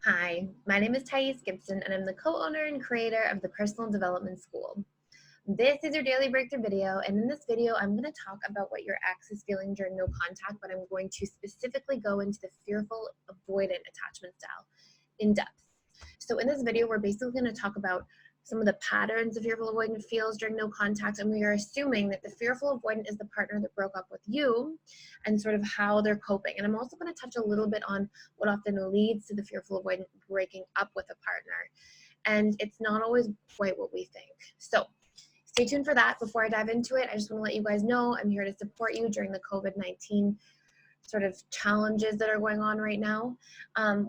Hi, my name is Gibson, and I'm the co-owner and creator of the Personal Development School. This is your daily breakthrough video, and in this video, I'm going to talk about what your ex is feeling during no contact, but I'm going to specifically go into the fearful avoidant attachment style in depth. So in this video, we're basically going to talk about some of the patterns the fearful avoidant feels during no contact, and we are assuming that the fearful avoidant is the partner that broke up with you and sort of how they're coping. And I'm also going to touch a little bit on what often leads to the fearful avoidant breaking up with a partner. And it's not always quite what we think. So stay tuned for that. Before I dive into it, I just want to let you guys know I'm here to support you during the COVID-19 sort of challenges that are going on right now.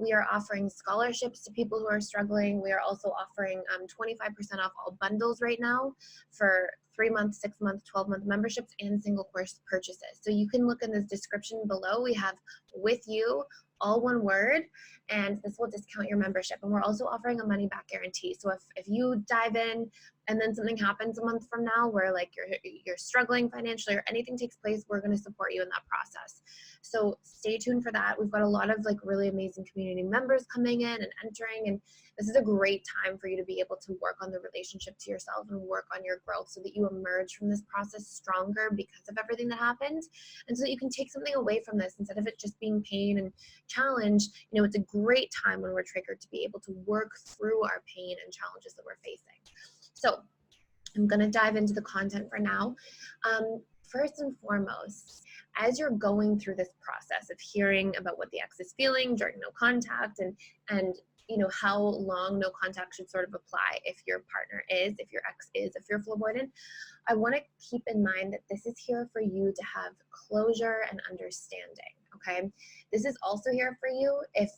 We are offering scholarships to people who are struggling. We are also offering 25% off all bundles right now for 3-month, 6-month, 12-month memberships and single course purchases. So you can look in this description below. We have with you, all one word, and this will discount your membership. And we're also offering a money back guarantee. So if you dive in and then something happens a month from now where like you're struggling financially or anything takes place, we're going to support you in that process. So stay tuned for that. We've got a lot of like really amazing community members coming in and entering, and this is a great time for you to be able to work on the relationship to yourself and work on your growth so that you emerge from this process stronger because of everything that happened, and so that you can take something away from this instead of it just being pain and challenge. You know, it's a great time when we're triggered to be able to work through our pain and challenges that we're facing. So I'm going to dive into the content for now. First and foremost, as you're going through this process of hearing about what the ex is feeling during no contact and you know how long no contact should sort of apply if your if your ex is a fearful avoidant, I want to keep in mind that this is here for you to have closure and understanding. Okay, this is also here for you if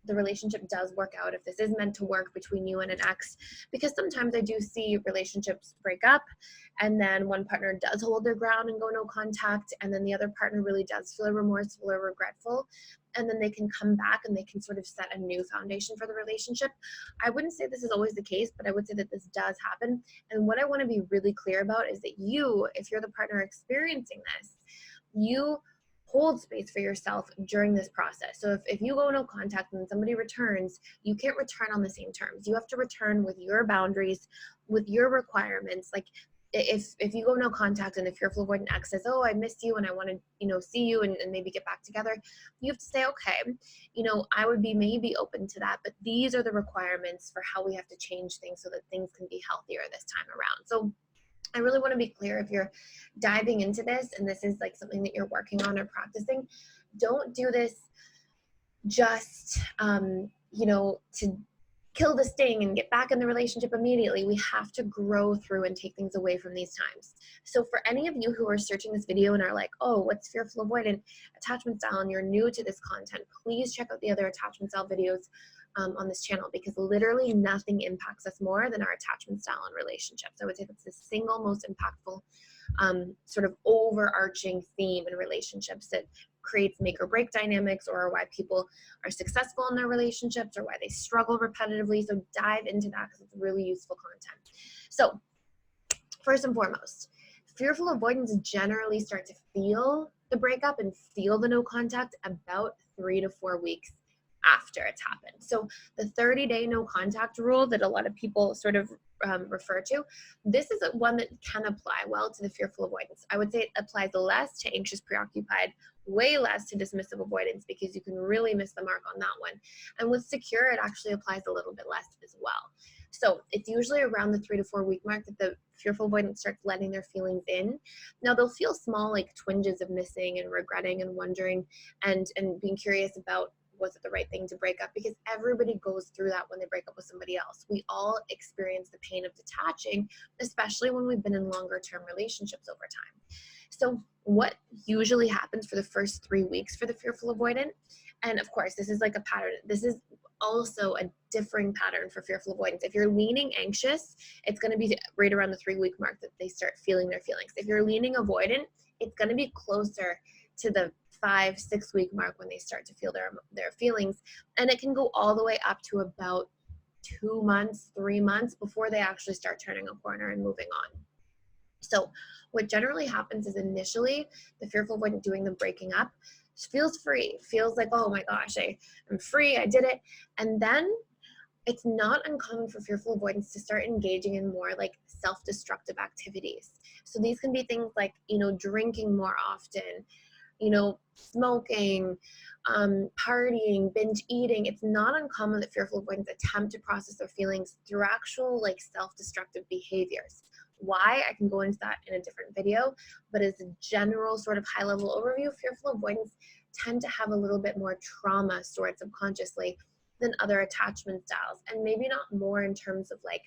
the relationship does work out, if this is meant to work between you and an ex, because sometimes I do see relationships break up and then one partner does hold their ground and go no contact, and then the other partner really does feel remorseful or regretful, and then they can come back and they can sort of set a new foundation for the relationship. I wouldn't say this is always the case, but I would say that this does happen. And what I want to be really clear about is that you, if you're the partner experiencing this, you hold space for yourself during this process. So if you go no contact and somebody returns, you can't return on the same terms. You have to return with your boundaries, with your requirements. Like if you go no contact and the fearful avoidant ex says, oh, I missed you and I want to, you know, see you and maybe get back together, you have to say, okay, you know, I would be maybe open to that, but these are the requirements for how we have to change things so that things can be healthier this time around. So I really want to be clear, if you're diving into this and this is like something that you're working on or practicing, don't do this just, you know, to kill the sting and get back in the relationship immediately. We have to grow through and take things away from these times. So for any of you who are searching this video and are like, oh, what's fearful avoidant attachment style, and you're new to this content, please check out the other attachment style videos on this channel, because literally nothing impacts us more than our attachment style in relationships. I would say that's the single most impactful sort of overarching theme in relationships that creates make or break dynamics, or why people are successful in their relationships or why they struggle repetitively. So dive into that because it's really useful content. So first and foremost, fearful avoidance generally start to feel the breakup and feel the no contact about 3 to 4 weeks after it's happened. So the 30-day no contact rule that a lot of people sort of refer to, this is one that can apply well to the fearful avoidance. I would say it applies less to anxious preoccupied, way less to dismissive avoidance, because you can really miss the mark on that one. And with secure, it actually applies a little bit less as well. So it's usually around the 3 to 4 week mark that the fearful avoidant starts letting their feelings in. Now they'll feel small, like twinges of missing and regretting and wondering and being curious about, was it the right thing to break up? Because everybody goes through that when they break up with somebody else. We all experience the pain of detaching, especially when we've been in longer term relationships over time. So what usually happens for the first 3 weeks for the fearful avoidant, and of course, this is like a pattern. This is also a differing pattern for fearful avoidance. If you're leaning anxious, it's going to be right around the 3-week mark that they start feeling their feelings. If you're leaning avoidant, it's going to be closer to the 5-6 week mark when they start to feel their feelings. And it can go all the way up to about 2 months, 3 months before they actually start turning a corner and moving on. So what generally happens is initially the fearful avoidant doing the breaking up feels free, feels like, oh my gosh, I'm free, I did it. And then it's not uncommon for fearful avoidance to start engaging in more like self-destructive activities. So these can be things like, drinking more often, smoking, partying, binge eating. It's not uncommon that fearful avoidance attempt to process their feelings through actual like self-destructive behaviors. Why? I can go into that in a different video, but as a general sort of high level overview, fearful avoidance tend to have a little bit more trauma stored subconsciously than other attachment styles, and maybe not more in terms of like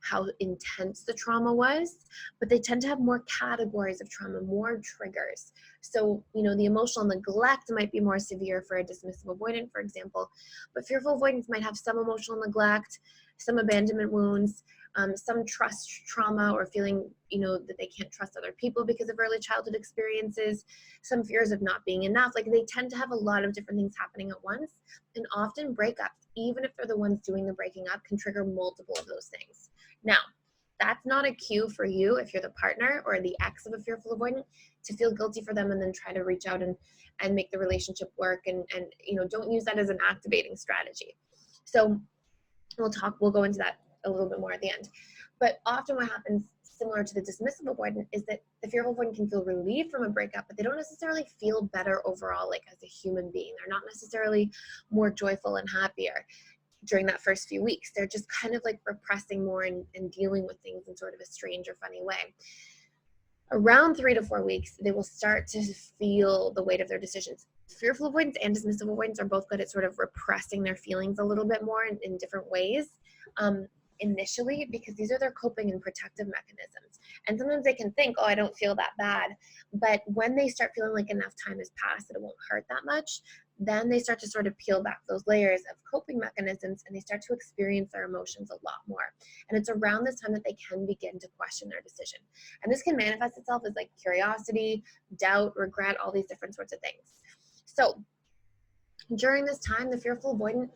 how intense the trauma was, but they tend to have more categories of trauma, more triggers. So, the emotional neglect might be more severe for a dismissive avoidant, for example, but fearful avoidance might have some emotional neglect, some abandonment wounds, some trust trauma or feeling, that they can't trust other people because of early childhood experiences, some fears of not being enough. Like they tend to have a lot of different things happening at once. And often breakups, even if they're the ones doing the breaking up, can trigger multiple of those things. Now, that's not a cue for you if you're the partner or the ex of a fearful avoidant to feel guilty for them and then try to reach out and make the relationship work, and don't use that as an activating strategy. So we'll go into that a little bit more at the end. But often what happens, similar to the dismissive avoidant, is that the fearful avoidant can feel relieved from a breakup, but they don't necessarily feel better overall, like as a human being. They're not necessarily more joyful and happier during that first few weeks. They're just kind of like repressing more and dealing with things in sort of a strange or funny way. Around 3 to 4 weeks, they will start to feel the weight of their decisions. Fearful avoidance and dismissive avoidance are both good at sort of repressing their feelings a little bit more in different ways. Initially, because these are their coping and protective mechanisms. And sometimes they can think, oh, I don't feel that bad. But when they start feeling like enough time has passed that it won't hurt that much, then they start to sort of peel back those layers of coping mechanisms and they start to experience their emotions a lot more. And it's around this time that they can begin to question their decision. And this can manifest itself as like curiosity, doubt, regret, all these different sorts of things. So during this time, the fearful avoidant,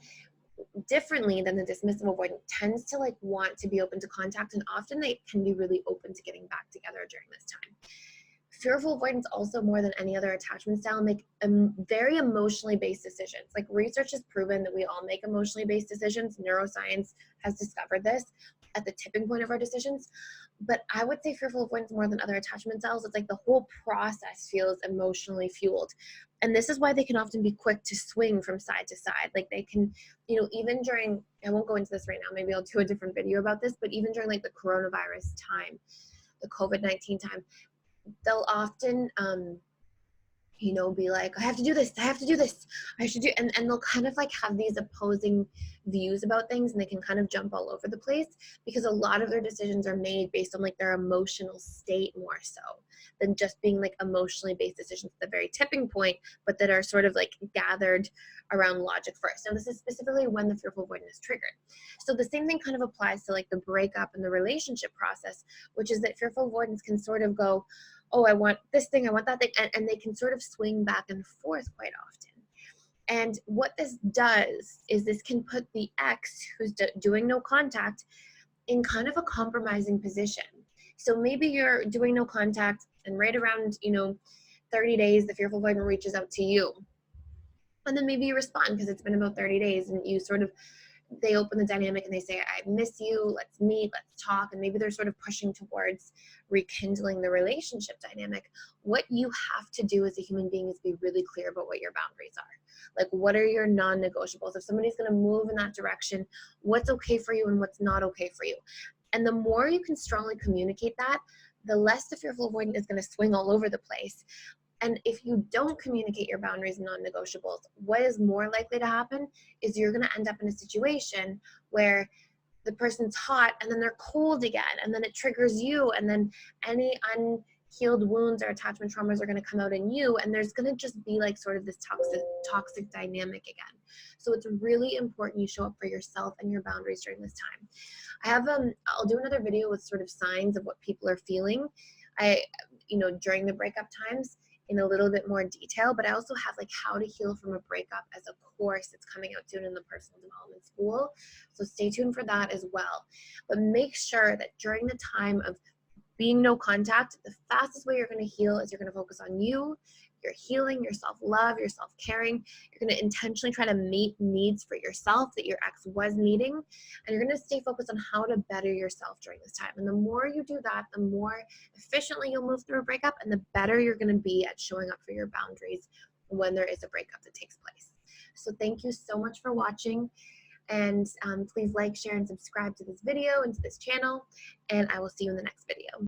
differently than the dismissive avoidant, tends to like want to be open to contact, and often they can be really open to getting back together during this time. Fearful avoidance also, more than any other attachment style, make very emotionally based decisions. Like research has proven that we all make emotionally based decisions. Neuroscience has discovered this at the tipping point of our decisions. But I would say fearful avoidance, more than other attachment styles, it's like the whole process feels emotionally fueled. And this is why they can often be quick to swing from side to side. Like they can, even during, I won't go into this right now, maybe I'll do a different video about this, but even during like the coronavirus time, the COVID-19 time, they'll often be like, I have to do this, I have to do this, I should do, and they'll kind of like have these opposing views about things, and they can kind of jump all over the place because a lot of their decisions are made based on like their emotional state more so than just being like emotionally based decisions at the very tipping point, but that are sort of like gathered around logic first. Now this is specifically when the fearful avoidance is triggered. So the same thing kind of applies to like the breakup and the relationship process, which is that fearful avoidance can sort of go, oh, I want this thing, I want that thing, and they can sort of swing back and forth quite often. And what this does is this can put the ex who's doing no contact in kind of a compromising position. So maybe you're doing no contact, and right around 30 days, the fearful avoidant reaches out to you, and then maybe you respond because it's been about 30 days, and you sort of, they open the dynamic and they say, I miss you, let's meet, let's talk. And maybe they're sort of pushing towards rekindling the relationship dynamic. What you have to do as a human being is be really clear about what your boundaries are. Like, what are your non-negotiables? If somebody's going to move in that direction, what's okay for you and what's not okay for you? And the more you can strongly communicate that, the less the fearful avoidant is going to swing all over the place. And if you don't communicate your boundaries and non-negotiables, what is more likely to happen is you're going to end up in a situation where the person's hot and then they're cold again, and then it triggers you, and then any unhealed wounds or attachment traumas are going to come out in you, and there's going to just be like sort of this toxic dynamic again. So it's really important you show up for yourself and your boundaries during this time. I have I'll do another video with sort of signs of what people are feeling during the breakup times in a little bit more detail, but I also have like how to heal from a breakup as a course that's coming out soon in the personal development school. So stay tuned for that as well. But make sure that during the time of being no contact, the fastest way you're going to heal is you're going to focus on you, your healing, your self-love, your self-caring. You're going to intentionally try to meet needs for yourself that your ex was meeting, and you're going to stay focused on how to better yourself during this time. And the more you do that, the more efficiently you'll move through a breakup, and the better you're going to be at showing up for your boundaries when there is a breakup that takes place. So thank you so much for watching, and please like, share, and subscribe to this video and to this channel, and I will see you in the next video.